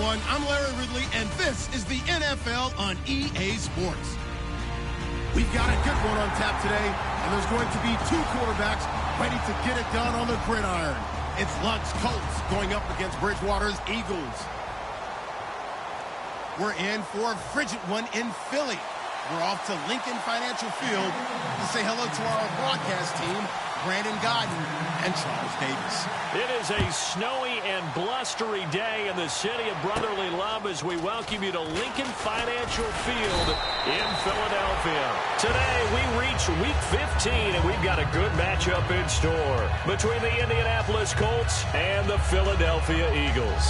everyone. I'm Larry Ridley, and this is the NFL on EA Sports. We've got a good one on tap today, and there's going to be two quarterbacks ready to get it done on the gridiron. It's Luck's Colts going up against Bridgewater's Eagles. We're in for a frigid one in Philly. We're off to Lincoln Financial Field to say hello to our broadcast team, Brandon Godden and Charles Davis. It is a snowy and blustery day in the city of brotherly love as we welcome you to Lincoln Financial Field in Philadelphia. Today we reach Week 15 and we've got a good matchup in store between the Indianapolis Colts and the Philadelphia Eagles.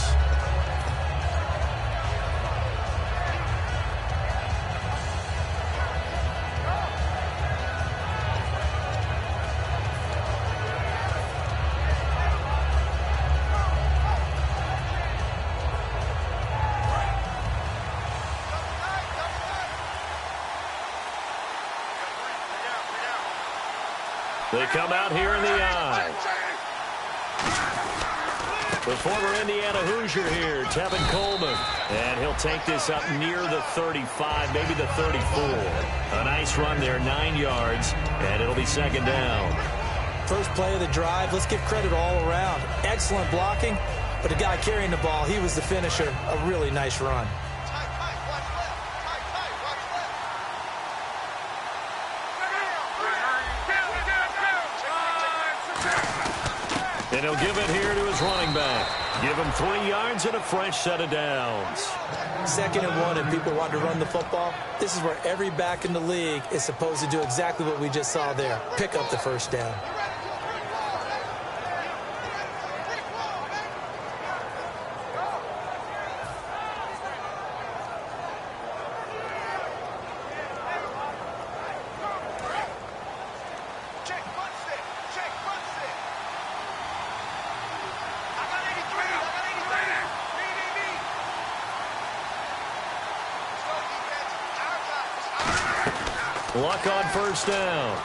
They come out here in the eye. The former Indiana Hoosier here, Tevin Coleman. And he'll take this up near the 35, maybe the 34. A nice run there, 9 yards, and it'll be second down. First play of the drive, let's give credit all around. Excellent blocking, but the guy carrying the ball, he was the finisher. A really nice run. And he'll give it here to his running back. Give him 3 yards and a fresh set of downs. 2nd and 1, and people want to run the football. This is where every back in the league is supposed to do exactly what we just saw there. Pick up the first down. Luck on first down.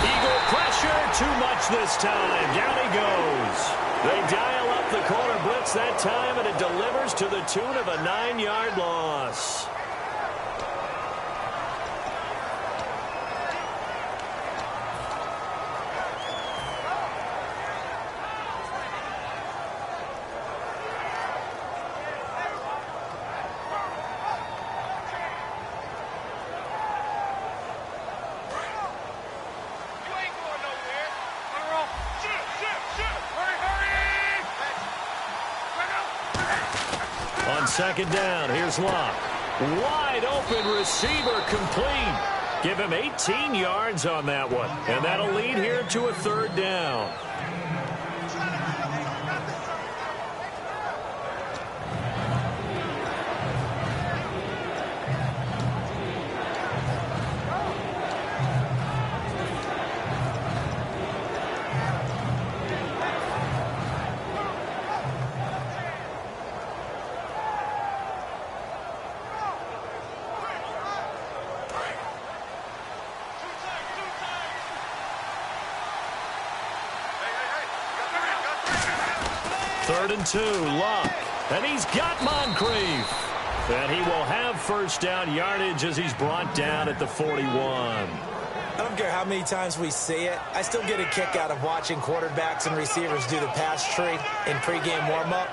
Eagle pressure, too much this time. Down he goes. They dial up the corner blitz that time, and it delivers to the tune of a 9-yard loss. On second down, here's Luck. Wide open receiver complete. Give him 18 yards on that one. And that'll lead here to a third down. Third and 2, Luck. And he's got Moncrief. And he will have first down yardage as he's brought down at the 41. I don't care how many times we see it. I still get a kick out of watching quarterbacks and receivers do the pass tree in pregame warm-up.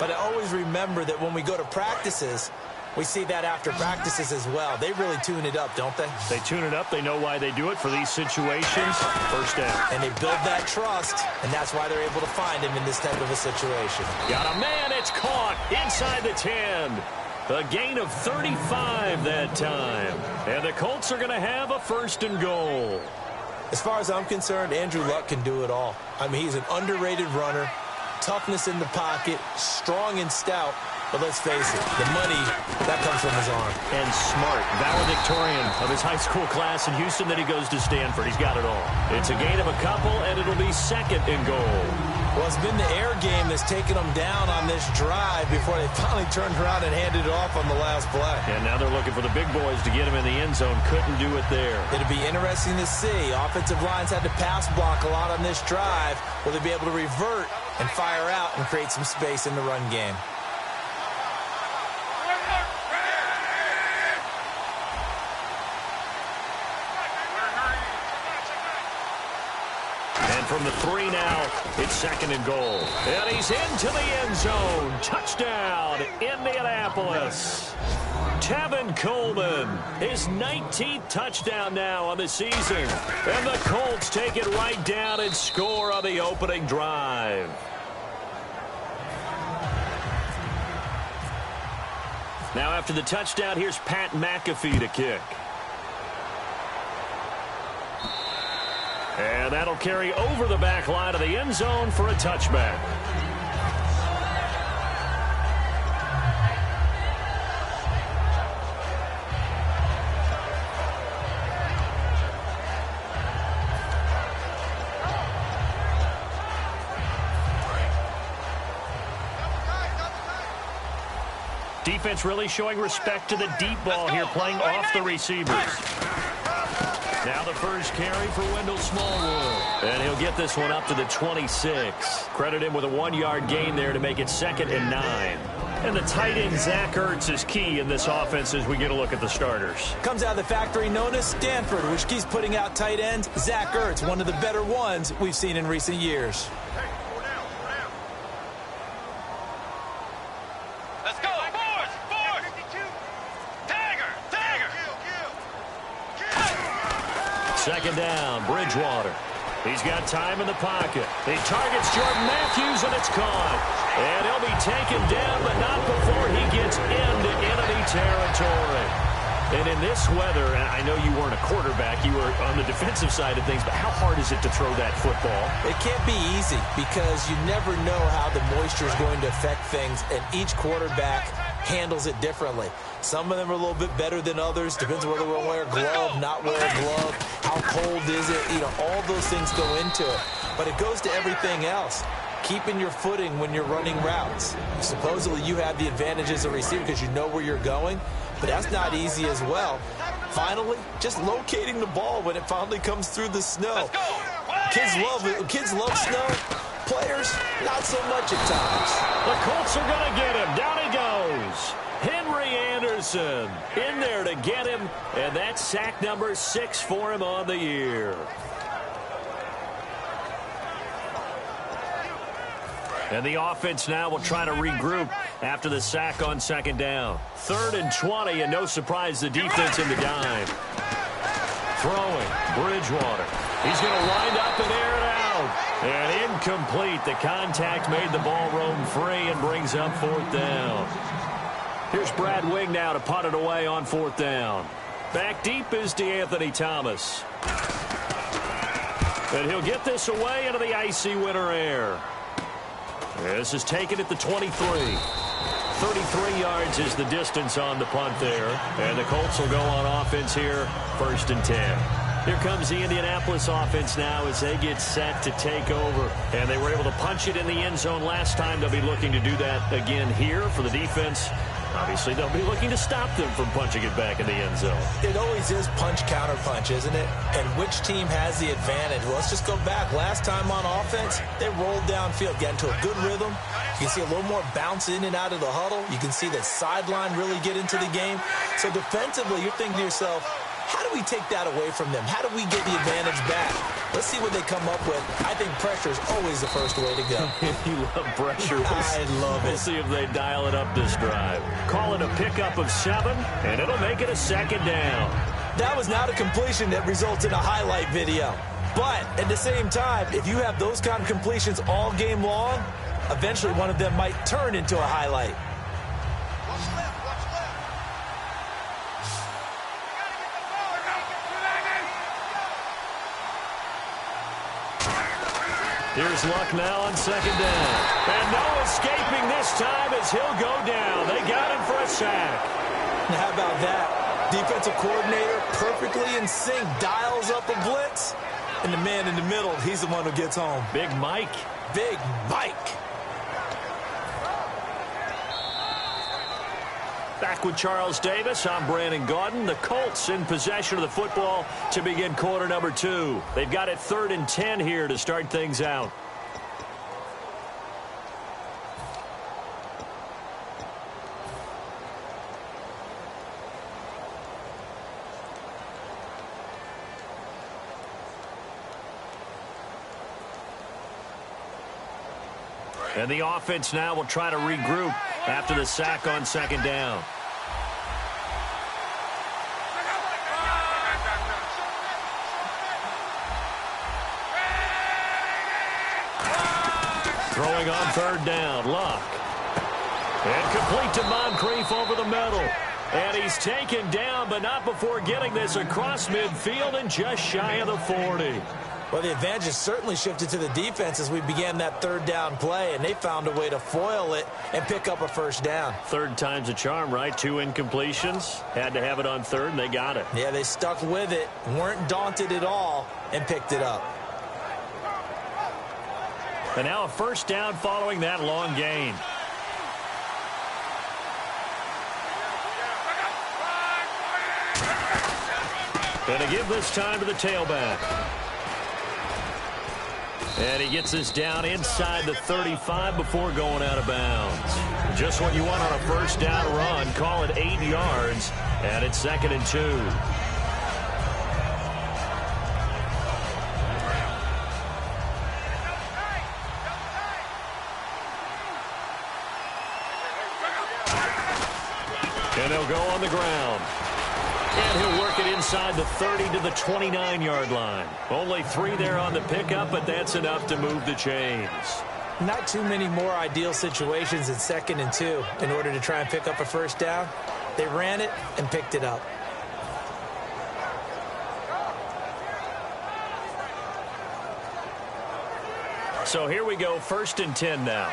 But I always remember that when we go to practices, we see that after practices as well. They really tune it up, don't they? They tune it up. They know why they do it for these situations. First down. And they build that trust, and that's why they're able to find him in this type of a situation. Got a man. It's caught inside the 10. A gain of 35 that time. And the Colts are going to have a first and goal. As far as I'm concerned, Andrew Luck can do it all. I mean, he's an underrated runner, toughness in the pocket, strong and stout. But let's face it, the money, that comes from his arm. And smart, valedictorian of his high school class in Houston, then he goes to Stanford. He's got it all. It's a gain of a couple, and it'll be second and goal. Well, it's been the air game that's taken them down on this drive before they finally turned around and handed it off on the last play. And now they're looking for the big boys to get him in the end zone. Couldn't do it there. It'll be interesting to see. Offensive lines had to pass block a lot on this drive. Will they be able to revert and fire out and create some space in the run game? from the 3 now. It's 2nd and goal. And he's into the end zone. Touchdown, Indianapolis. Tevin Coleman, his 19th touchdown now on the season. And the Colts take it right down and score on the opening drive. Now after the touchdown, here's Pat McAfee to kick. And that'll carry over the back line of the end zone for a touchback. Defense really showing respect to the deep ball here, playing off the receivers. Now the first carry for Wendell Smallwood. And he'll get this one up to the 26. Credit him with a 1-yard gain there to make it 2nd and 9. And the tight end, Zach Ertz, is key in this offense as we get a look at the starters. Comes out of the factory known as Stanford, which keeps putting out tight ends. Zach Ertz, one of the better ones we've seen in recent years. Second down, Bridgewater. He's got time in the pocket. He targets Jordan Matthews, and it's caught. And he'll be taken down, but not before he gets into enemy territory. And in this weather, and I know you weren't a quarterback, you were on the defensive side of things, but how hard is it to throw that football? It can't be easy because you never know how the moisture is going to affect things, and each quarterback handles it differently. Some of them are a little bit better than others. Depends on whether we're wear a glove, not wear a glove. How cold is it? You know, all those things go into it. But it goes to everything else. Keeping your footing when you're running routes. Supposedly you have the advantage as a receiver because you know where you're going, but that's not easy as well. Finally, just locating the ball when it finally comes through the snow. Kids love snow. Players, not so much at times. The Colts are going to get him. Down he goes. Henry Anderson in there to get him, and that's sack number 6 for him on the year. And the offense now will try to regroup after the sack on 2nd down. 3rd and 20, and no surprise, the defense in the dime. Throwing, Bridgewater. He's going to wind up and air it out. And incomplete. The contact made the ball roam free and brings up 4th down. Here's Brad Wing now to punt it away on 4th down. Back deep is DeAnthony Thomas. And he'll get this away into the icy winter air. This is taken at the 23. 33 yards is the distance on the punt there. And the Colts will go on offense here, 1st and 10. Here comes the Indianapolis offense now as they get set to take over. And they were able to punch it in the end zone last time. They'll be looking to do that again here for the defense. Obviously, they'll be looking to stop them from punching it back in the end zone. It always is punch-counter-punch, isn't it? And which team has the advantage? Well, let's just go back. Last time on offense, they rolled downfield, got into a good rhythm. You can see a little more bounce in and out of the huddle. You can see that sideline really get into the game. So defensively, you're thinking to yourself, how do we take that away from them? How do we get the advantage back? Let's see what they come up with. I think pressure is always the first way to go. You love pressure. I love it. We'll see if they dial it up this drive. Call it a pickup of 7, and it'll make it a 2nd down. That was not a completion that results in a highlight video. But at the same time, if you have those kind of completions all game long, eventually one of them might turn into a highlight. Here's Luck now on 2nd down. And no escaping this time as he'll go down. They got him for a sack. Now, how about that? Defensive coordinator perfectly in sync, dials up a blitz. And the man in the middle, he's the one who gets home. Big Mike. Big Mike. Back with Charles Davis, I'm Brandon Gaudin. The Colts in possession of the football to begin quarter number 2. They've got it 3rd and 10 here to start things out. And the offense now will try to regroup after the sack on second down. Throwing on third down, Luck. And complete to Moncrief over the middle. And he's taken down, but not before getting this across midfield and just shy of the 40. Well, the advantage has certainly shifted to the defense as we began that third down play, and they found a way to foil it and pick up a first down. Third time's a charm, right? 2 incompletions. Had to have it on third, and they got it. Yeah, they stuck with it, weren't daunted at all, and picked it up. And now a first down following that long gain. Going to give this time to the tailback. And he gets this down inside the 35 before going out of bounds. Just what you want on a first down run. Call it 8 yards, and it's 2nd and 2. And they'll go on the ground. And he'll work it inside the 30 to the 29-yard line. Only 3 there on the pickup, but that's enough to move the chains. Not too many more ideal situations in 2nd and 2 in order to try and pick up a first down. They ran it and picked it up. So here we go, 1st and 10 now.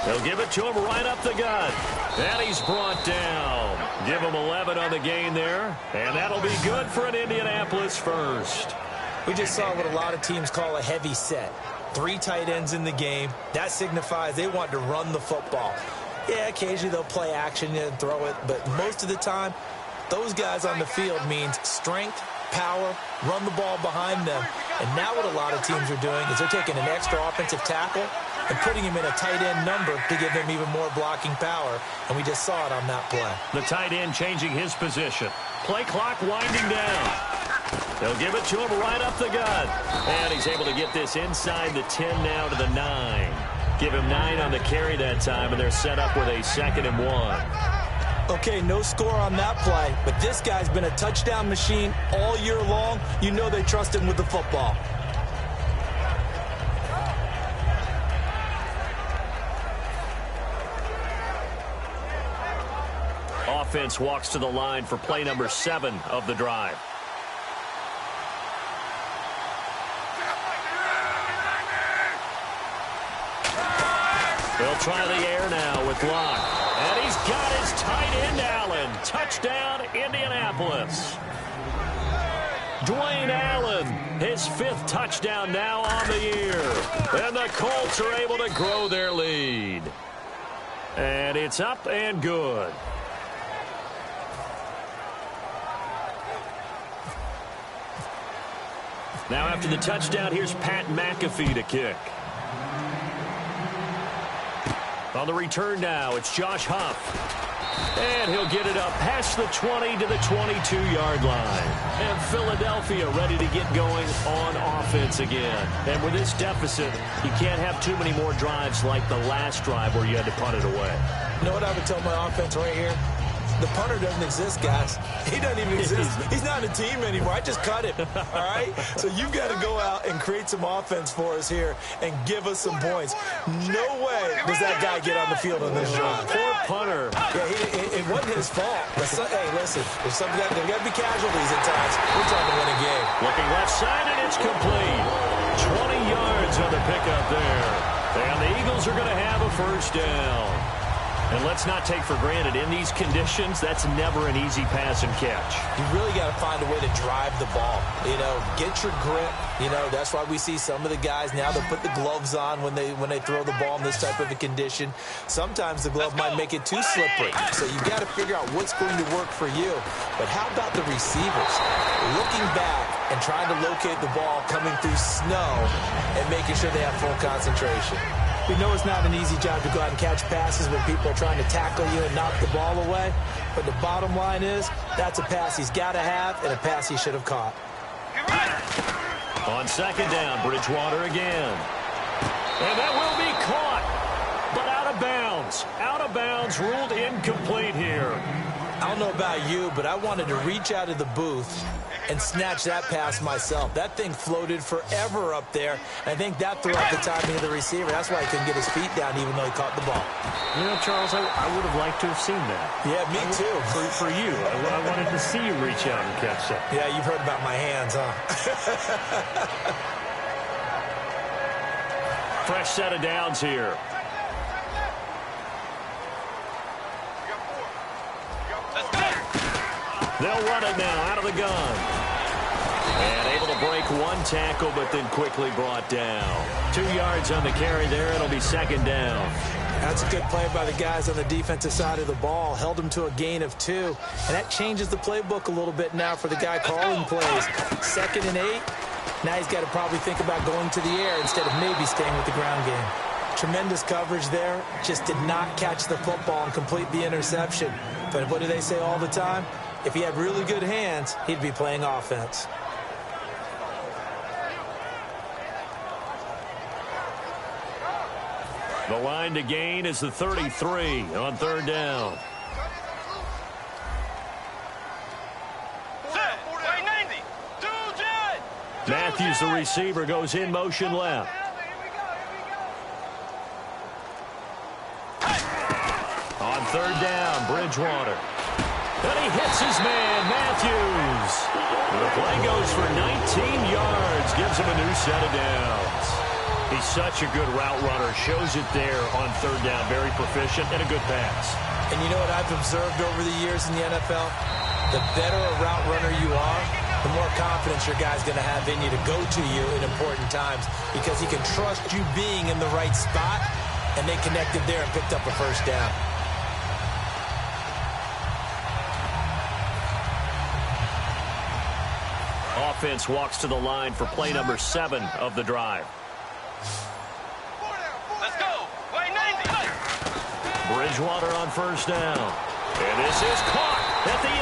They'll give it to him right up the gut. And he's brought down. Give him 11 on the gain there. And that'll be good for an Indianapolis first. We just saw what a lot of teams call a heavy set. 3 tight ends in the game. That signifies they want to run the football. Yeah, occasionally they'll play action and throw it. But most of the time, those guys on the field means strength, power, run the ball behind them. And now what a lot of teams are doing is they're taking an extra offensive tackle and putting him in a tight end number to give them even more blocking power. And we just saw it on that play. The tight end changing his position. Play clock winding down. They'll give it to him right up the gut. And he's able to get this inside the 10 now to the 9. Give him 9 on the carry that time, and they're set up with a 2nd and 1. Okay, no score on that play, but this guy's been a touchdown machine all year long. You know they trust him with the football. Offense walks to the line for play number 7 of the drive. They'll try the air now with Locke. And he's got his tight end, Allen. Touchdown, Indianapolis. Dwayne Allen, his 5th touchdown now on the year. And the Colts are able to grow their lead. And it's up and good. Now after the touchdown, here's Pat McAfee to kick. On the return now, it's Josh Huff. And he'll get it up past the 20 to the 22-yard line. And Philadelphia ready to get going on offense again. And with this deficit, you can't have too many more drives like the last drive where you had to punt it away. You know what I would tell my offense right here? The punter doesn't exist, guys. He doesn't even exist. He's not a team anymore. I just cut him, all right? So you've got to go out and create some offense for us here and give us some points. No way does that guy get on the field on this drive. Poor punter. Yeah, it wasn't his fault. But hey, listen, there's got to be casualties at times. We're trying to win a game. Looking left side, and it's complete. 20 yards on the pickup there. And the Eagles are going to have a first down. And let's not take for granted, in these conditions, that's never an easy pass and catch. You really got to find a way to drive the ball. You know, get your grip. You know, that's why we see some of the guys now that put the gloves on when they throw the ball in this type of a condition. Sometimes the glove might make it too slippery. So you've got to figure out what's going to work for you. But how about the receivers? Looking back and trying to locate the ball coming through snow and making sure they have full concentration. We know it's not an easy job to go out and catch passes when people are trying to tackle you and knock the ball away. But the bottom line is, that's a pass he's got to have and a pass he should have caught. On second down, Bridgewater again. And that will be caught, but out of bounds. Out of bounds, ruled incomplete here. I don't know about you, but I wanted to reach out of the booth and snatch that pass myself. That thing floated forever up there. I think that threw up the timing of the receiver. That's why he couldn't get his feet down even though he caught the ball. You know, Charles, I would have liked to have seen that. Yeah, me too. For you. I wanted to see you reach out and catch that. Yeah, you've heard about my hands, huh? Fresh set of downs here. They'll run it now out of the gun. And able to break one tackle, but then quickly brought down. 2 yards on the carry there. It'll be second down. That's a good play by the guys on the defensive side of the ball. Held him to a gain of 2. And that changes the playbook a little bit now for the guy calling plays. 2nd and 8. Now he's got to probably think about going to the air instead of maybe staying with the ground game. Tremendous coverage there. Just did not catch the football and complete the interception. But what do they say all the time? If he had really good hands, he'd be playing offense. The line to gain is the 33 on third down. Matthews, the receiver, goes in motion left. On third down, Bridgewater. And he hits his man, Matthews. The play goes for 19 yards, gives him a new set of downs. He's such a good route runner, shows it there on third down. Very proficient and a good pass. And you know what I've observed over the years in the NFL? The better a route runner you are, the more confidence your guy's going to have in you to go to you in important times because he can trust you being in the right spot, and they connected there and picked up a first down. Offense walks to the line for play number 7 of the drive. Let's go. Play 90. Bridgewater on first down. And this is caught at the 8.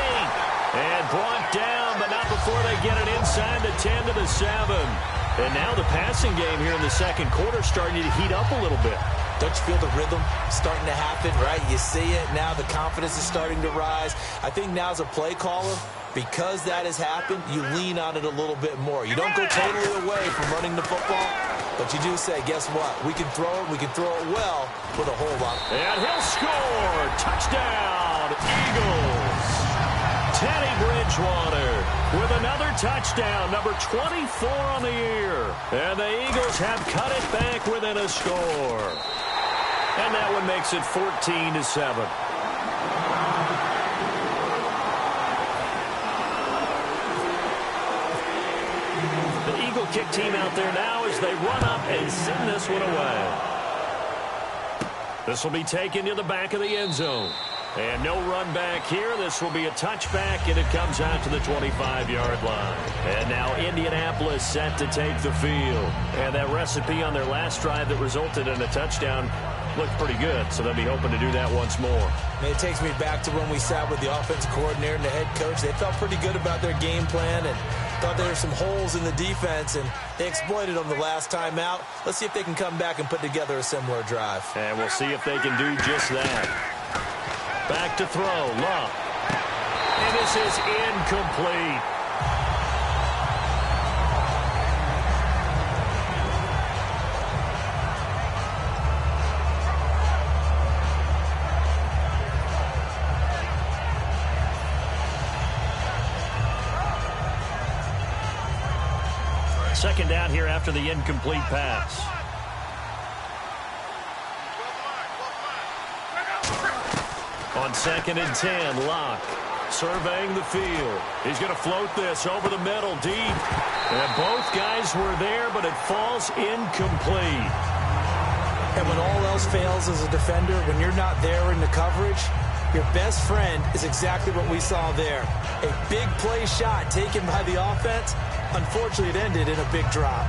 And brought down, but not before they get it inside the 10 to the 7. And now the passing game here in the second quarter starting to heat up a little bit. Don't you feel the rhythm starting to happen, right? You see it. Now the confidence is starting to rise. I think now as a play caller, because that has happened, you lean on it a little bit more. You don't go totally away from running the football, but you do say, guess what? We can throw it. We can throw it well with a whole lot. And he'll score. Touchdown, Eagles. Teddy Bridgewater with another touchdown, number 24 on the year. And the Eagles have cut it back within a score. And that one makes it 14-7. The Eagle kick team out there now as they run up and send this one away. This will be taken to the back of the end zone. And no run back here. This will be a touchback, and it comes out to the 25-yard line. And now Indianapolis set to take the field. And that recipe on their last drive that resulted in a touchdown looked pretty good, so they'll be hoping to do that once more. I mean, it takes me back to when we sat with the offensive coordinator and the head coach. They felt pretty good about their game plan and thought there were some holes in the defense, and they exploited them the last time out. Let's see if they can come back and put together a similar drive. And we'll see if they can do just that. Back to throw, Love. And this is incomplete. Second down here after the incomplete pass. On 2nd and 10, Locke surveying the field. He's going to float this over the middle, deep. And both guys were there, but it falls incomplete. And when all else fails as a defender, when you're not there in the coverage, your best friend is exactly what we saw there. A big play shot taken by the offense. Unfortunately, it ended in a big drop.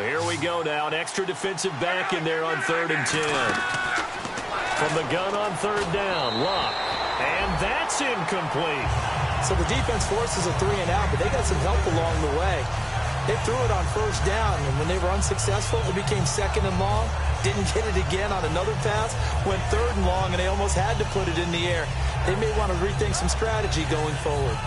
here we go now. An extra defensive back in there on 3rd and 10. From the gun on 3rd down, Luck. And that's incomplete. So the defense forces a 3-and-out, but they got some help along the way. They threw it on 1st down, and when they were unsuccessful, it became 2nd and long. Didn't get it again on another pass. Went 3rd and long, and they almost had to put it in the air. They may want to rethink some strategy going forward.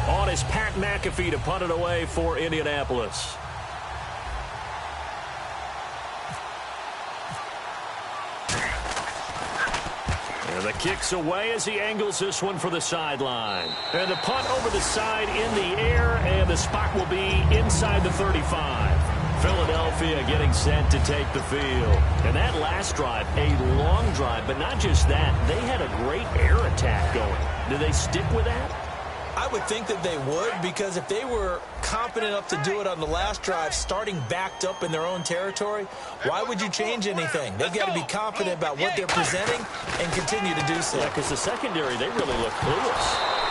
On is Pat McAfee to punt it away for Indianapolis. And the kick's away as he angles this one for the sideline. And the punt over the side in the air, and the spot will be inside the 35. Philadelphia getting set to take the field. And that last drive, a long drive, but not just that. They had a great air attack going. Do they stick with that? I would think that they would, because if they were competent enough to do it on the last drive, starting backed up in their own territory, why would you change anything? They've got to be confident about what they're presenting and continue to do so. Yeah, because the secondary, they really look clueless.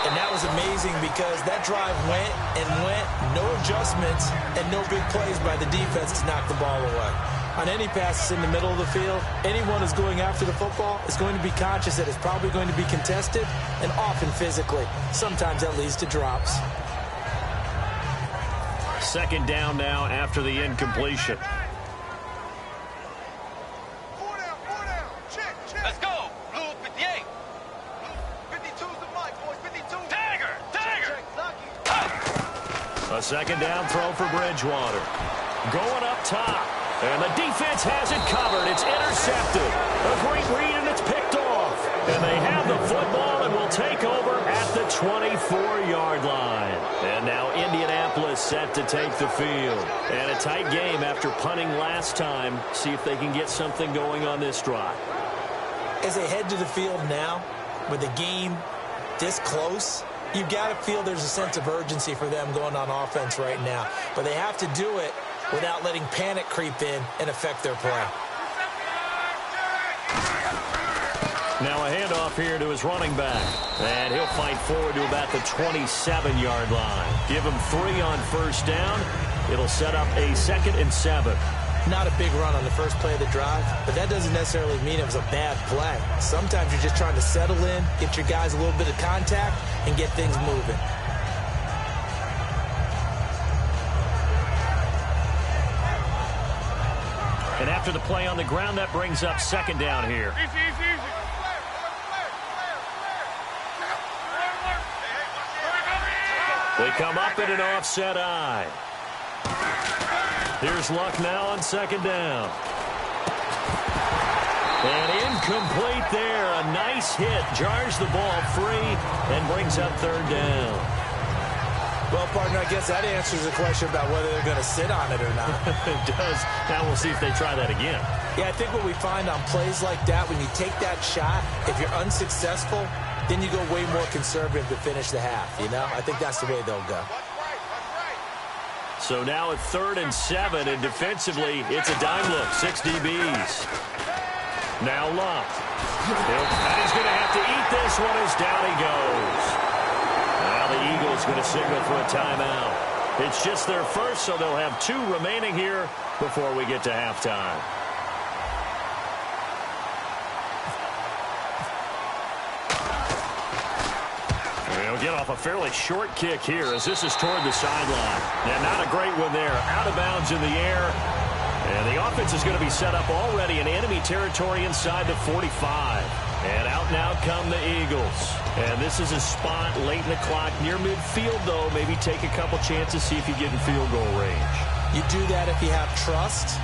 And that was amazing because that drive went and went, no adjustments, and no big plays by the defense to knock the ball away. On any passes in the middle of the field, anyone who's going after the football is going to be conscious that it's probably going to be contested and often physically. Sometimes that leads to drops. 2nd down now after the incompletion. Let's go. Blue 58. 52's the mic, boys. 52. Dagger. A 2nd down throw for Bridgewater. Going up top. And the defense has it covered. It's intercepted. A great read, and it's picked off. And they have the football and will take over at the 24-yard line. And now Indianapolis set to take the field. And a tight game after punting last time. See if they can get something going on this drive. As they head to the field now, with the game this close, you've got to feel there's a sense of urgency for them going on offense right now. But they have to do it without letting panic creep in and affect their play. Now a handoff here to his running back. And he'll fight forward to about the 27-yard line. Give him 3 on 1st down. It'll set up a 2nd and 7. Not a big run on the first play of the drive, but that doesn't necessarily mean it was a bad play. Sometimes you're just trying to settle in, get your guys a little bit of contact, and get things moving. And after the play on the ground, that brings up 2nd down here. They come up in an offset eye. Here's Luck now on 2nd down. And incomplete there. A nice hit. Jars the ball free and brings up 3rd down. Well, partner, I guess that answers the question about whether they're going to sit on it or not. It does. Now we'll see if they try that again. Yeah, I think what we find on plays like that, when you take that shot, if you're unsuccessful, then you go way more conservative to finish the half, you know? I think that's the way they'll go. So now at 3rd and 7, and defensively, it's a dime look. 6 DBs. Now Luck. And he's going to have to eat this one as down he goes. Now the Eagles going to signal for a timeout. It's just their first, so they'll have 2 remaining here before we get to halftime. They'll get off a fairly short kick here as this is toward the sideline. Yeah, not a great one there. Out of bounds in the air. And the offense is going to be set up already in enemy territory inside the 45. And out now come the Eagles. And this is a spot late in the clock near midfield, though. Maybe take a couple chances, see if you get in field goal range. You do that if you have trust.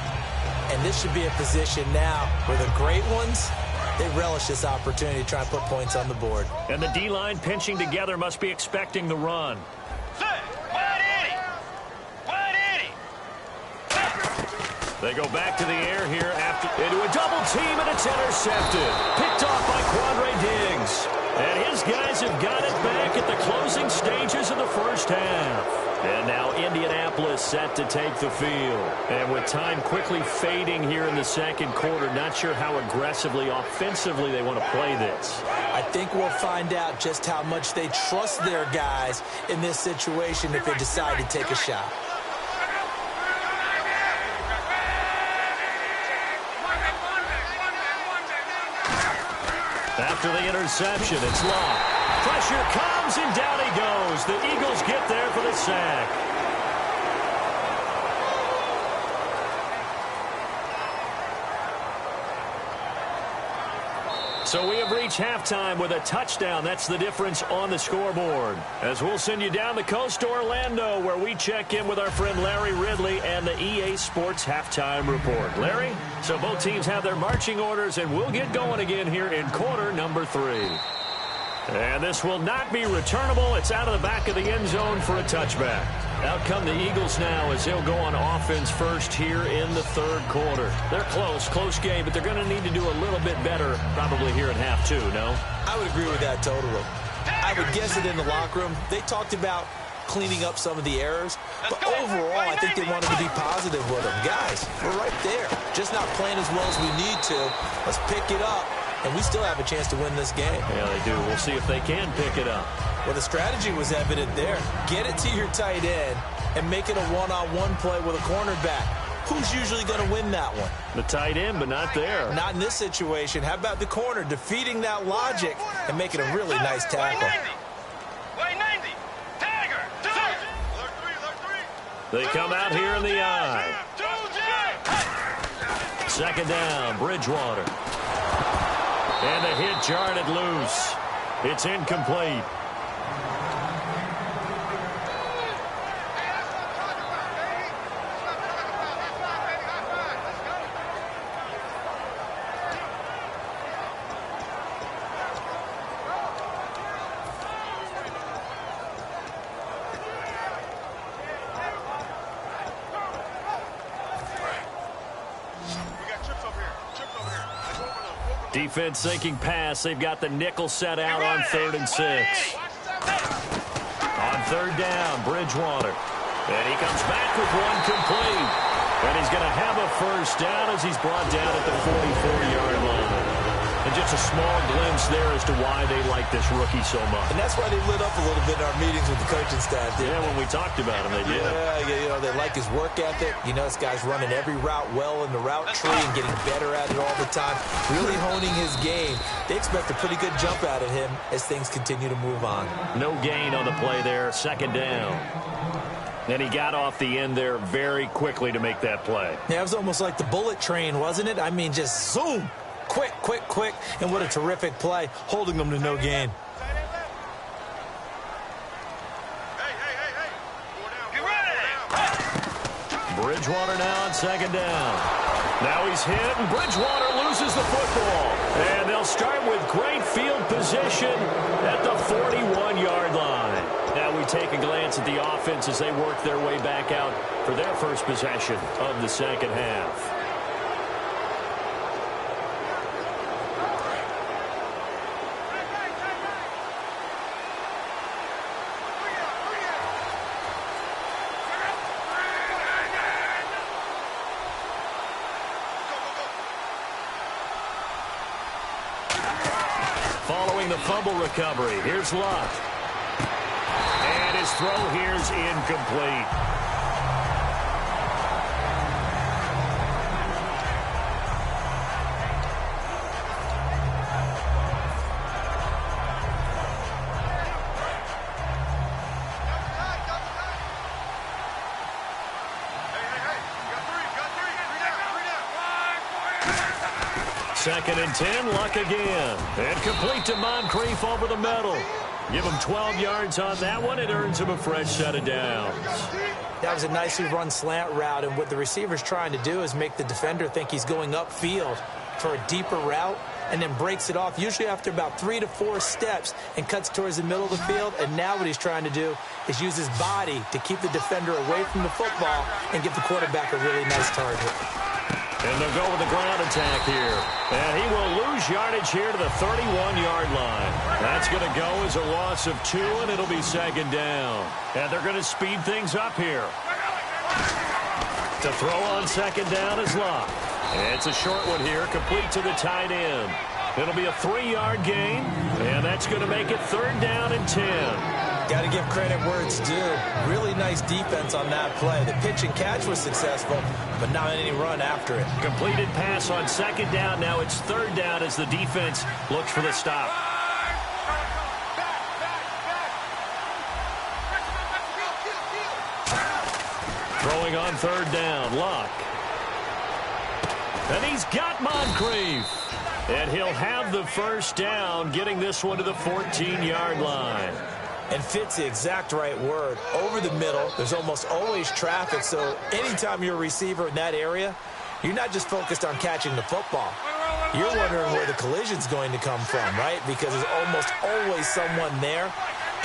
And this should be a position now where the great ones, they relish this opportunity to try and put points on the board. And the D-line pinching together must be expecting the run. They go back to the air here after into a double team, and it's intercepted. Picked off by Quandre Diggs. And his guys have got it back at the closing stages of the first half. And now Indianapolis Indianapolis set to take the field. And with time quickly fading here in the second quarter, not sure how aggressively, offensively they want to play this. I think we'll find out just how much they trust their guys in this situation if they decide to take a shot. After the interception, it's Locke. Pressure comes, and down he goes. The Eagles get there for the sack. So we have reached halftime with a touchdown. That's the difference on the scoreboard. As we'll send you down the coast to Orlando, where we check in with our friend Larry Ridley and the EA Sports Halftime Report. Larry, so both teams have their marching orders, and we'll get going again here in quarter number 3. And this will not be returnable. It's out of the back of the end zone for a touchback. Out come the Eagles now as they'll go on offense first here in the third quarter. They're close game, but they're going to need to do a little bit better probably here in half 2, no? I would agree with that totally. I would guess that in the locker room, they talked about cleaning up some of the errors, but overall, I think they wanted to be positive with them. Guys, we're right there. Just not playing as well as we need to. Let's pick it up, and we still have a chance to win this game. Yeah, they do. We'll see if they can pick it up. Well, the strategy was evident there. Get it to your tight end and make it a one-on-one play with a cornerback. Who's usually going to win that one? The tight end, but not there. Not in this situation. How about the corner defeating that logic and making a really nice tackle? They come out here in the eye. Second down, Bridgewater. And the hit jarred it loose. It's incomplete. Defense sinking pass. They've got the nickel set out on 3rd and 6. On 3rd down, Bridgewater. And he comes back with one complete. And he's going to have a first down as he's brought down at the 44-yard line. And just a small glimpse there as to why they like this rookie so much. And that's why they lit up a little bit in our meetings with the coaching staff. Yeah, when we talked about him, they did. Yeah, you know, they like his work ethic. You know, this guy's running every route well in the route tree and getting better at it all the time. Really honing his game. They expect a pretty good jump out of him as things continue to move on. No gain on the play there. Second down. And he got off the end there very quickly to make that play. Yeah, it was almost like the bullet train, wasn't it? I mean, just zoom. Quick. And what a terrific play, holding them to no gain. Bridgewater now on second down. Now he's hit, and Bridgewater loses the football. And they'll start with great field position at the 41-yard line. Now we take a glance at the offense as they work their way back out for their first possession of the second half. Following the fumble recovery, here's Locke. And his throw here's incomplete. Second and 10, Luck again. And complete to Moncrief over the middle. Give him 12 yards on that one. It earns him a fresh set of downs. That was a nicely run slant route, and what the receiver's trying to do is make the defender think he's going upfield for a deeper route, and then breaks it off, usually after about 3 to 4 steps, and cuts towards the middle of the field. And now what he's trying to do is use his body to keep the defender away from the football and give the quarterback a really nice target. And they'll go with the ground attack here. And he will lose yardage here to the 31-yard line. That's going to go as a loss of 2, and it'll be second down. And they're going to speed things up here. To throw on second down is Luck. It's a short one here, complete to the tight end. It'll be a 3-yard gain, and that's going to make it 3rd down and 10. Got to give credit where it's due. Really nice defense on that play. The pitch and catch was successful, but not any run after it. Completed pass on second down. Now it's 3rd down as the defense looks for the stop. Throwing on 3rd down, Luck. And he's got Moncrief. And he'll have the 1st down, getting this one to the 14-yard line. And fit's the exact right word. Over the middle, there's almost always traffic, so anytime you're a receiver in that area, you're not just focused on catching the football. You're wondering where the collision's going to come from, right? Because there's almost always someone there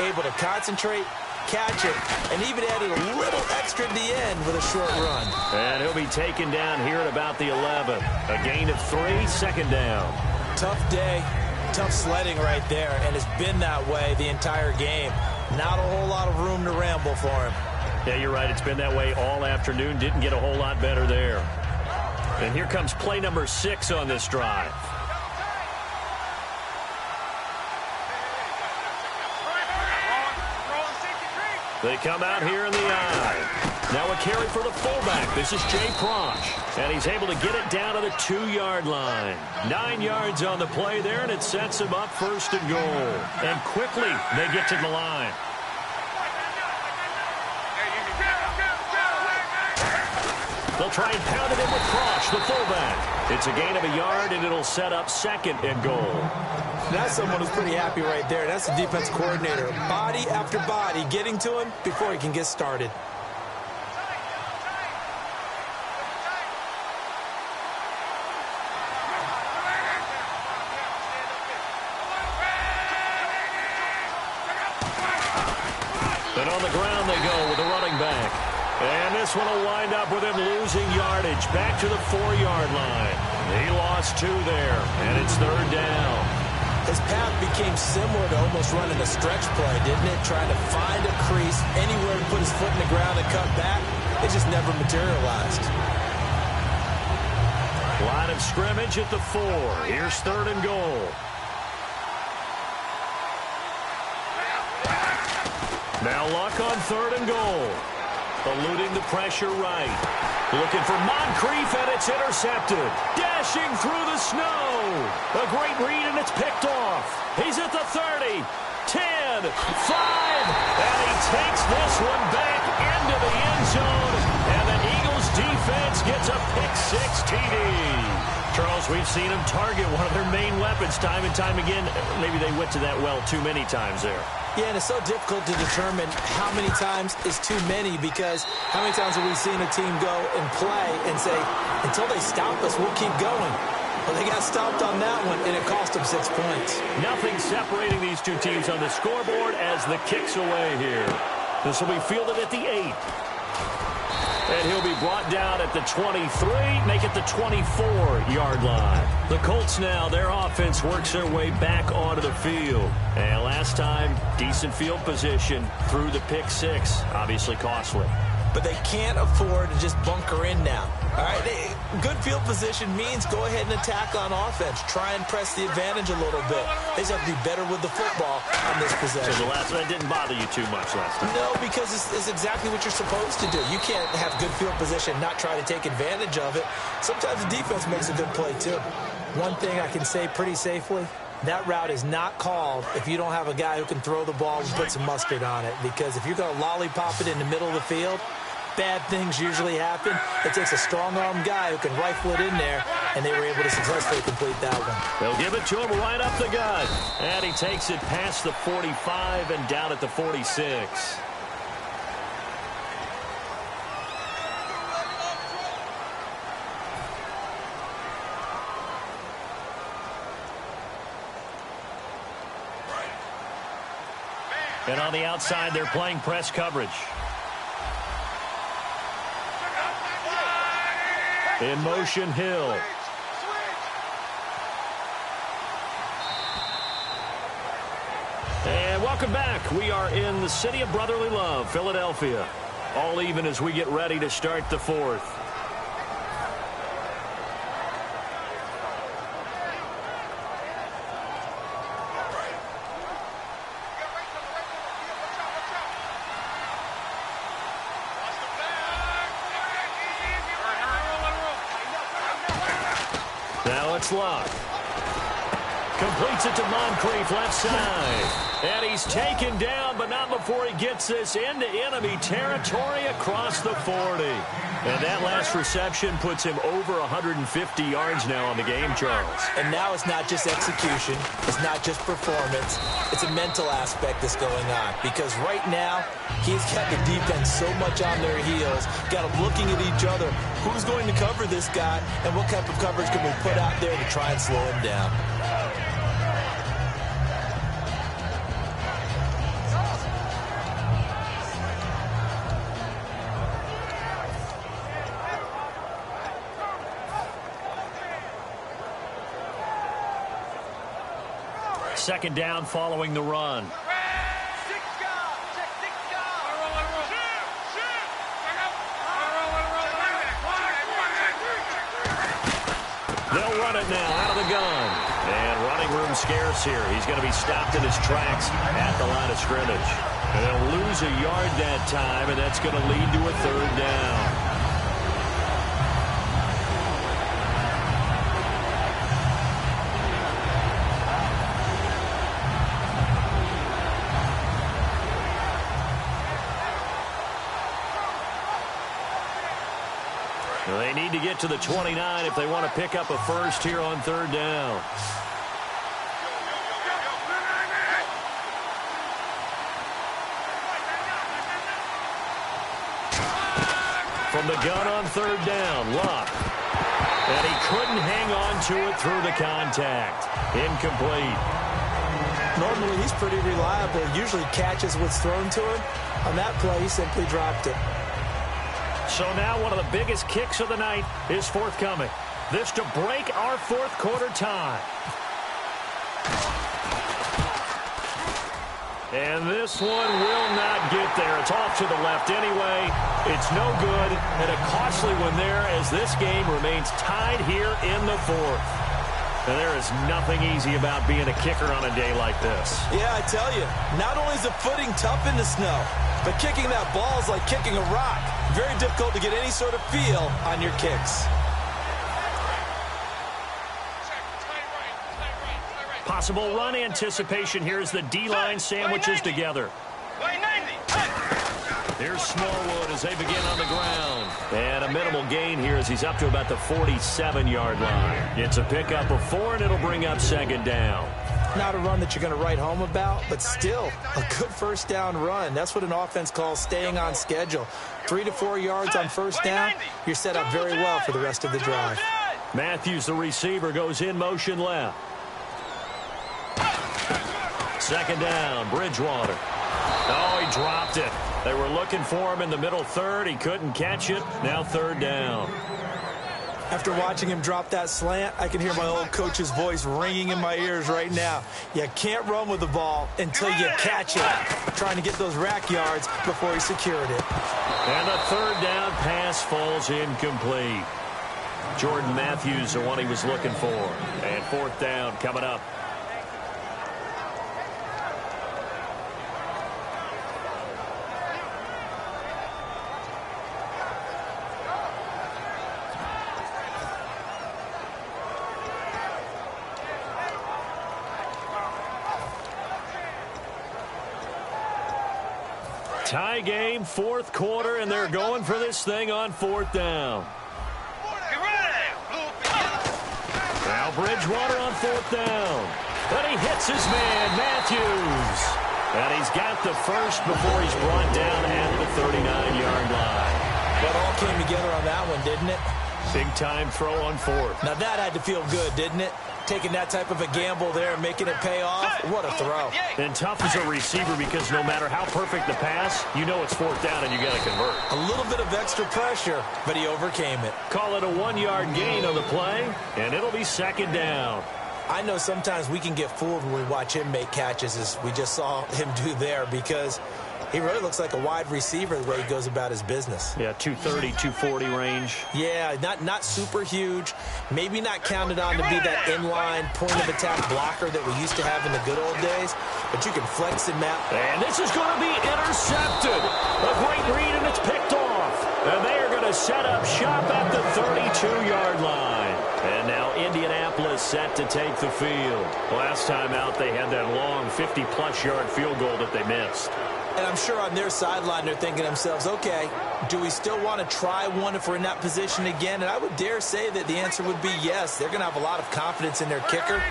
able to concentrate, catch it, and even added a little extra at the end with a short run. And he'll be taken down here at about the 11. A gain of 3, 2nd down. Tough day, tough sledding right there, and it's been that way the entire game. Not a whole lot of room to ramble for him. Yeah, you're right. It's been that way all afternoon. Didn't get a whole lot better there. And here comes play number 6 on this drive. They come out here in the I. Now a carry for the fullback. This is Jay Prosch. And he's able to get it down to the 2-yard line. 9 yards on the play there, and it sets him up 1st and goal. And quickly, they get to the line. They'll try and pound it in with Prosch, the fullback. It's a gain of 1 yard, and it'll set up 2nd and goal. That's someone who's pretty happy right there. That's the defense coordinator. Body after body getting to him before he can get started. And on the ground they go with the running back. And this one will wind up with him losing yardage back to the 4-yard line. He lost 2 there, and it's 3rd down. His path became similar to almost running a stretch play, didn't it? Trying to find a crease, anywhere to put his foot in the ground and cut back. It just never materialized. Line of scrimmage at the 4. Here's 3rd and goal. Now Luck on 3rd and goal. Eluding the pressure right. Looking for Moncrief, and it's intercepted. Dashing through the snow. A great read, and it's picked off. He's at the 30, 10, 5, and he takes this one back into the end zone, and the Eagles defense gets a pick-6 TD. Charles, we've seen them target one of their main weapons time and time again. Maybe they went to that well too many times there. Yeah, and it's so difficult to determine how many times is too many, because how many times have we seen a team go and play and say, until they stop us, we'll keep going. Well, they got stopped on that one, and it cost them 6 points. Nothing separating these two teams on the scoreboard as the kick's away here. This will be fielded at the 8. And he'll be brought down at the 23, make it the 24-yard line. The Colts now, their offense works their way back onto the field. And last time, decent field position through the pick-6, obviously costly. But they can't afford to just bunker in now. All right, good field position means go ahead and attack on offense. Try and press the advantage a little bit. They just have to be better with the football on this possession. So the last one didn't bother you too much last time? No, because it's exactly what you're supposed to do. You can't have good field position and not try to take advantage of it. Sometimes the defense makes a good play, too. One thing I can say pretty safely, that route is not called if you don't have a guy who can throw the ball and put some mustard on it. Because if you're going to lollipop it in the middle of the field, bad things usually happen. It takes a strong-arm guy who can rifle it in there, and they were able to successfully complete that one. They'll give it to him right up the gut. And he takes it past the 45 and down at the 46. And on the outside, they're playing press coverage. In motion, Hill. And welcome back. We are in the city of brotherly love, Philadelphia. All even as we get ready to start the 4th. Now it's Luck. Completes it to Moncrief, left side. And he's taken down, but not before he gets this into enemy territory across the 40. And that last reception puts him over 150 yards now on the game, Charles. And now it's not just execution. It's not just performance. It's a mental aspect that's going on. Because right now, he's got the defense so much on their heels, got them looking at each other. Who's going to cover this guy, and what type of coverage can we put out there to try and slow him down? Second down following the run. They'll run it now out of the gun. And running room scarce here. He's going to be stopped in his tracks at the line of scrimmage. And they'll lose a yard that time, and that's going to lead to a third down. They need to get to the 29 if they want to pick up a first here on third down. From the gun on third down, Luck. And he couldn't hang on to it through the contact. Incomplete. Normally, he's pretty reliable. Usually catches what's thrown to him. On that play, he simply dropped it. So now one of the biggest kicks of the night is forthcoming. This to break our fourth quarter tie. And this one will not get there. It's off to the left anyway. It's no good, and a costly one there as this game remains tied here in the fourth. And there is nothing easy about being a kicker on a day like this. Yeah, I tell you, not only is the footing tough in the snow, but kicking that ball is like kicking a rock. Very difficult to get any sort of feel on your kicks. Possible run anticipation here as the D-line sandwiches together. Here's Smallwood as they begin on the ground. And a minimal gain here as he's up to about the 47-yard line. It's a pickup of 4, and it'll bring up second down. Not a run that you're going to write home about, but still a good first down run. That's what an offense calls staying on schedule. 3 to 4 yards on first down, you're set up very well for the rest of the drive. Matthews, the receiver, goes in motion left. Second down, Bridgewater. Oh, he dropped it. They were looking for him in the middle third. He couldn't catch it. Now third down. After watching him drop that slant, I can hear my old coach's voice ringing in my ears right now. You can't run with the ball until you catch it. Trying to get those rack yards before he secured it. And the third down pass falls incomplete. Jordan Matthews, the one he was looking for. And fourth down coming up. Tie game, fourth quarter, and they're going for this thing on fourth down. Now Bridgewater on fourth down. But he hits his man, Matthews. And he's got the first before he's brought down at the 39-yard line. That all came together on that one, didn't it? Big-time throw on fourth. Now that had to feel good, didn't it? Taking that type of a gamble there and making it pay off. What a throw. And tough as a receiver because no matter how perfect the pass, you know it's fourth down and you got to convert. A little bit of extra pressure, but he overcame it. Call it a 1-yard gain on the play, and it'll be second down. I know sometimes we can get fooled when we watch him make catches as we just saw him do there because he really looks like a wide receiver the way he goes about his business. Yeah, 230, 240 range. Yeah, not super huge. Maybe not counted on to be that inline point-of-attack blocker that we used to have in the good old days, but you can flex him out. And this is going to be intercepted. A great read, and it's picked off. And they are going to set up shop at the 32-yard line. And now Indianapolis set to take the field. Last time out, they had that long 50-plus yard field goal that they missed. And I'm sure on their sideline they're thinking to themselves, okay, do we still want to try one if we're in that position again? And I would dare say that the answer would be yes. They're going to have a lot of confidence in their kicker.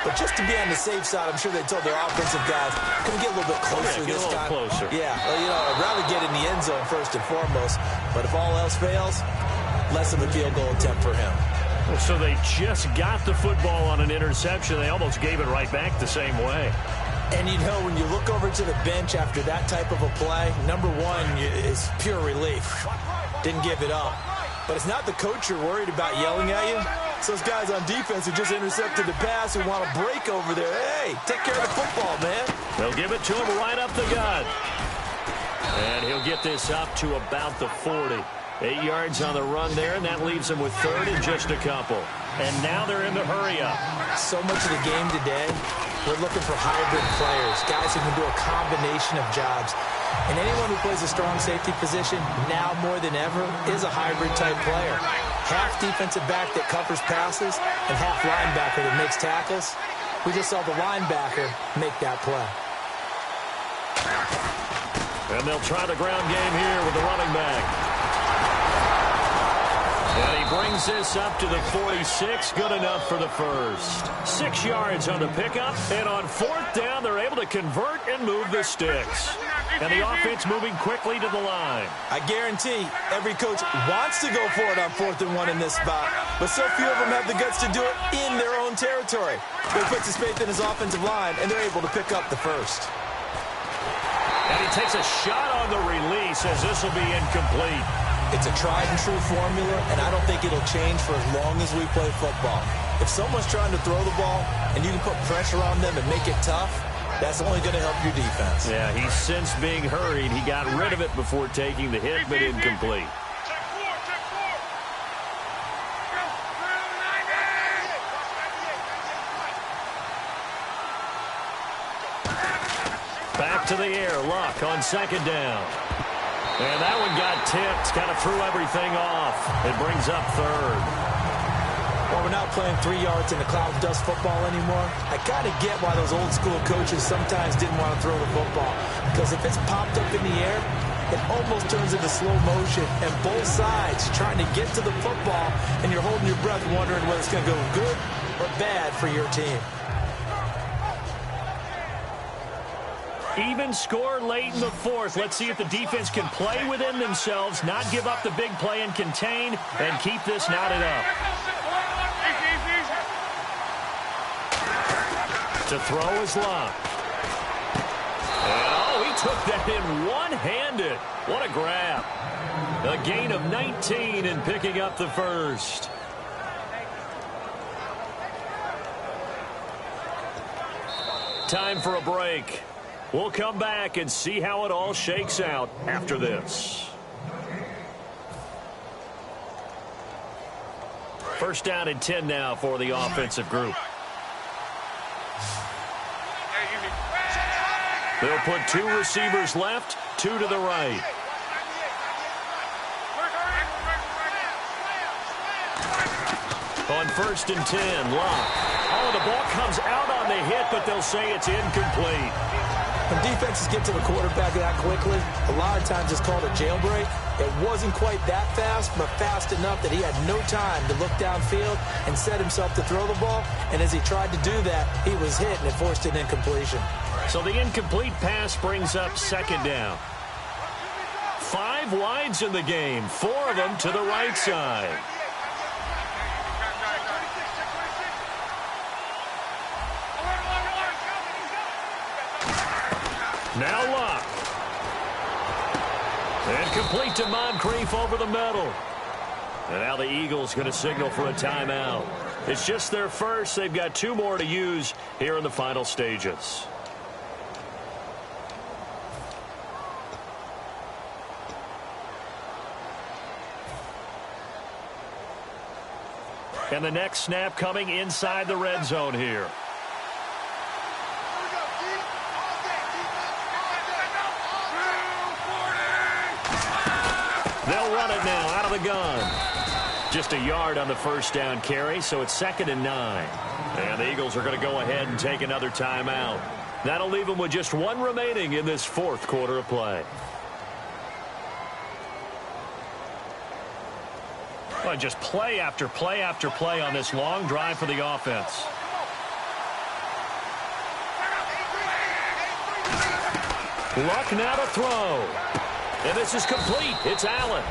But just to be on the safe side, I'm sure they told their offensive guys, can we get a little bit closer this time? Closer. Yeah, well, I'd rather get in the end zone first and foremost. But if all else fails, less of a field goal attempt for him. So they just got the football on an interception. They almost gave it right back the same way. And when you look over to the bench after that type of a play, number one is pure relief. Didn't give it up. But it's not the coach you're worried about yelling at you. It's those guys on defense who just intercepted the pass who want to break over there. Hey, take care of the football, man. They'll give it to him right up the gut. And he'll get this up to about the 40. 8 yards on the run there, and that leaves them with third and just a couple. And now they're in the hurry-up. So much of the game today, we're looking for hybrid players, guys who can do a combination of jobs. And anyone who plays a strong safety position, now more than ever, is a hybrid-type player. Half defensive back that covers passes and half linebacker that makes tackles. We just saw the linebacker make that play. And they'll try the ground game here with the running back. And he brings this up to the 46. Good enough for the first. 6 yards on the pickup. And on fourth down, they're able to convert and move the sticks. And the offense moving quickly to the line. I guarantee every coach wants to go for it on 4th and 1 in this spot. But so few of them have the guts to do it in their own territory. But he puts his faith in his offensive line, and they're able to pick up the first. And he takes a shot on the release as this will be incomplete. It's a tried-and-true formula, and I don't think it'll change for as long as we play football. If someone's trying to throw the ball and you can put pressure on them and make it tough, that's only going to help your defense. Yeah, he's since being hurried. He got rid of it before taking the hit, but incomplete. Back to the air, Luck on second down. And that one got tipped, kind of threw everything off. It brings up third. Well, we're not playing 3 yards in the cloud of dust football anymore. I kind of get why those old school coaches sometimes didn't want to throw the football. Because if it's popped up in the air, it almost turns into slow motion. And both sides trying to get to the football, and you're holding your breath wondering whether it's going to go good or bad for your team. Even score late in the fourth. Let's see if the defense can play within themselves, not give up the big play and contain, and keep this knotted up. To throw is Luck. And, he took that in one-handed. What a grab. A gain of 19 and picking up the first. Time for a break. We'll come back and see how it all shakes out after this. First down and 10 now for the offensive group. They'll put 2 receivers left, 2 to the right. On first and 10, Luck. Oh, the ball comes out on the hit, but they'll say it's incomplete. When defenses get to the quarterback that quickly, a lot of times it's called a jailbreak. It wasn't quite that fast, but fast enough that he had no time to look downfield and set himself to throw the ball. And as he tried to do that, he was hit, and it forced an incompletion. So the incomplete pass brings up second down. 5 wides in the game, 4 of them to the right side. Now Luck. And complete to Moncrief over the middle. And now the Eagles going to signal for a timeout. It's just their first. They've got 2 more to use here in the final stages. And the next snap coming inside the red zone here. They'll run it now out of the gun. Just a yard on the first down carry, so it's 2nd and 9. And the Eagles are going to go ahead and take another timeout. That'll leave them with just one remaining in this 4th quarter of play. Well, just play after play after play on this long drive for the offense. Luck now to throw. And this is complete. It's Allen.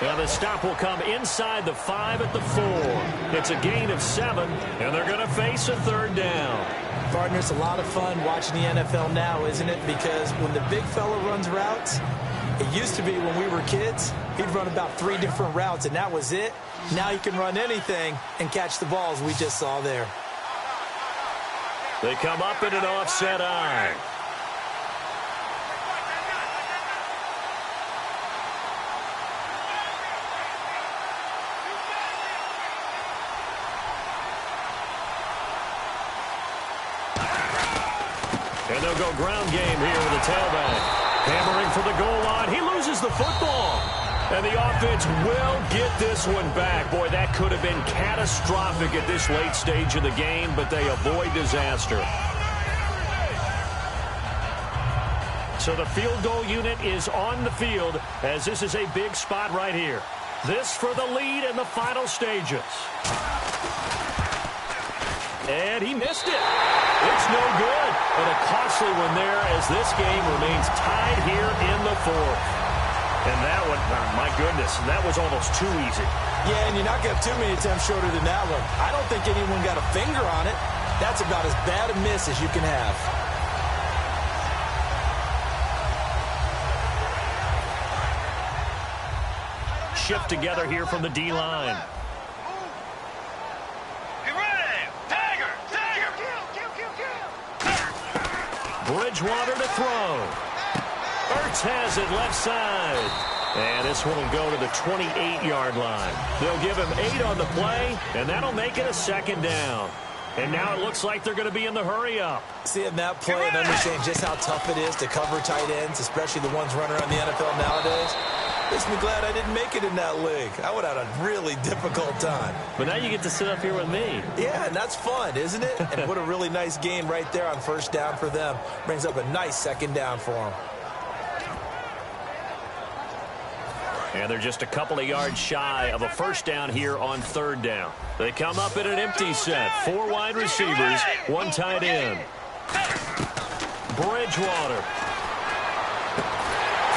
And the stop will come inside the 5 at the 4. It's a gain of 7, and they're going to face a 3rd down. Partner, it's a lot of fun watching the NFL now, isn't it? Because when the big fella runs routes, it used to be when we were kids, he'd run about 3 different routes, and that was it. Now he can run anything and catch the balls we just saw there. They come up in an offset eye. And they'll go ground game here with the tailback. Hammering for the goal line. He loses the football. And the offense will get this one back. Boy, that could have been catastrophic at this late stage of the game, but they avoid disaster. So the field goal unit is on the field as this is a big spot right here. This for the lead in the final stages. And he missed it. It's no good. But a costly one there as this game remains tied here in the 4th. And that one, oh my goodness, that was almost too easy. Yeah, and you're not going to have too many attempts shorter than that one. I don't think anyone got a finger on it. That's about as bad a miss as you can have. Shift together here from the D-line. Bridgewater to throw. Ertz has it left side. And this one will go to the 28-yard line. They'll give him 8 on the play, and that'll make it a 2nd down. And now it looks like they're going to be in the hurry-up. Seeing that play and understand just how tough it is to cover tight ends, especially the ones running around the NFL nowadays, makes me glad I didn't make it in that league. I would have had a really difficult time. But now you get to sit up here with me. Yeah, and that's fun, isn't it? And what a really nice game right there on 1st down for them. Brings up a nice 2nd down for them. And they're just a couple of yards shy of a 1st down here on 3rd down. They come up in an empty set. 4 wide receivers, 1 tight end. Bridgewater.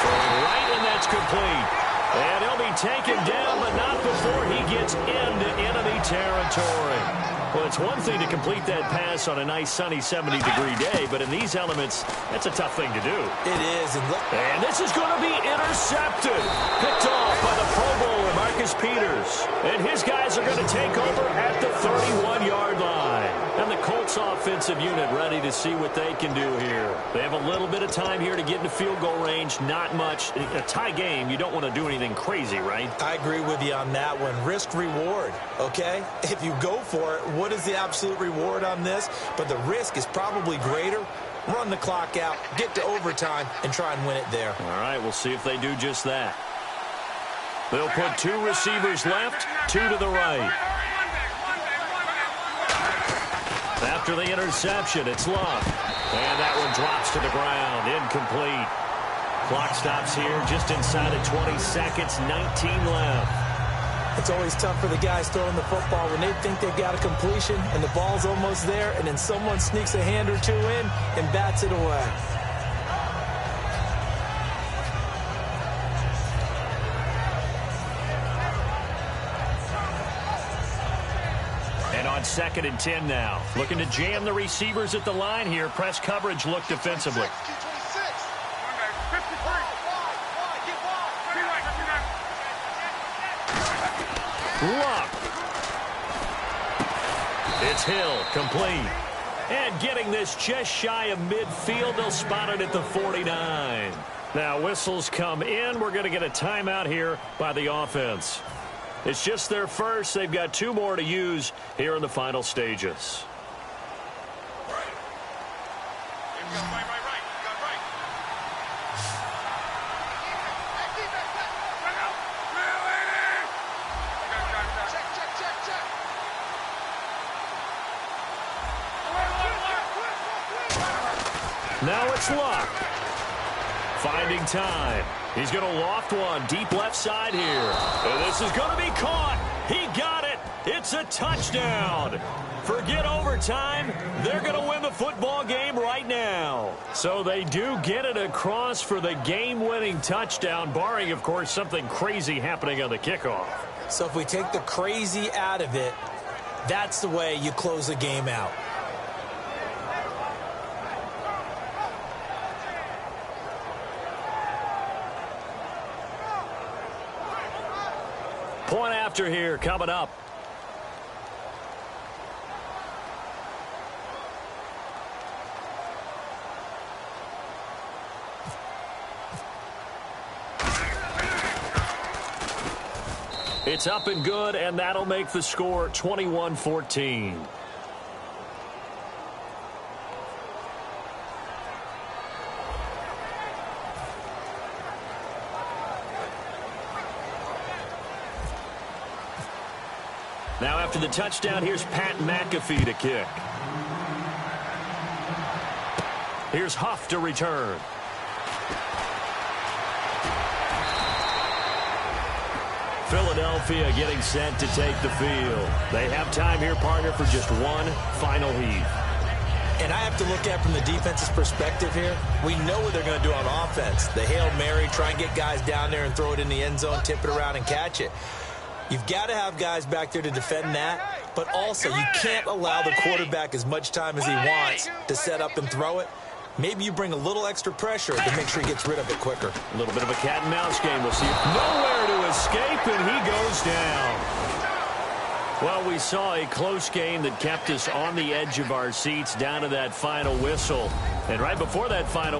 Throwing right, and that's complete. And he'll be taken down, but not before he gets into enemy territory. Well, it's one thing to complete that pass on a nice sunny 70-degree day, but in these elements, that's a tough thing to do. It is. And this is going to be intercepted. Picked off by the Pro Bowler, Marcus Peters. And his guys are going to take over at the 31-yard line. And the Colts offensive unit ready to see what they can do here. They have a little bit of time here to get into field goal range. Not much. A tie game, you don't want to do anything crazy, right? I agree with you on that one. Risk-reward, okay? If you go for it, what is the absolute reward on this? But the risk is probably greater. Run the clock out, get to overtime, and try and win it there. All right, we'll see if they do just that. They'll put 2 receivers left, 2 to the right. After the interception, it's Love. And that one drops to the ground, incomplete. Clock stops here just inside of 20 seconds, 19 left. It's always tough for the guys throwing the football when they think they've got a completion and the ball's almost there, and then someone sneaks a hand or 2 in and bats it away. And on 2nd and 10 now. Looking to jam the receivers at the line here. Press coverage look defensively. Luck. It's Hill, complete. And getting this just shy of midfield, they'll spot it at the 49. Now whistles come in. We're going to get a timeout here by the offense. It's just their first. They've got 2 more to use here in the final stages. Now it's Luck. Finding time. He's going to loft one deep left side here. And this is going to be caught. He got it. It's a touchdown. Forget overtime. They're going to win the football game right now. So they do get it across for the game-winning touchdown, barring, of course, something crazy happening on the kickoff. So if we take the crazy out of it, that's the way you close the game out. Point after here coming up. It's up and good, and that'll make the score 21-14. Now after the touchdown, here's Pat McAfee to kick. Here's Huff to return. Philadelphia getting set to take the field. They have time here, partner, for just one final heave. And I have to look at it from the defense's perspective here. We know what they're going to do on offense. The Hail Mary, try and get guys down there and throw it in the end zone, tip it around and catch it. You've got to have guys back there to defend that, but also you can't allow the quarterback as much time as he wants to set up and throw it. Maybe you bring a little extra pressure to make sure he gets rid of it quicker. A little bit of a cat and mouse game. We'll see. Nowhere to escape, and he goes down. Well, we saw a close game that kept us on the edge of our seats down to that final whistle. And right before that final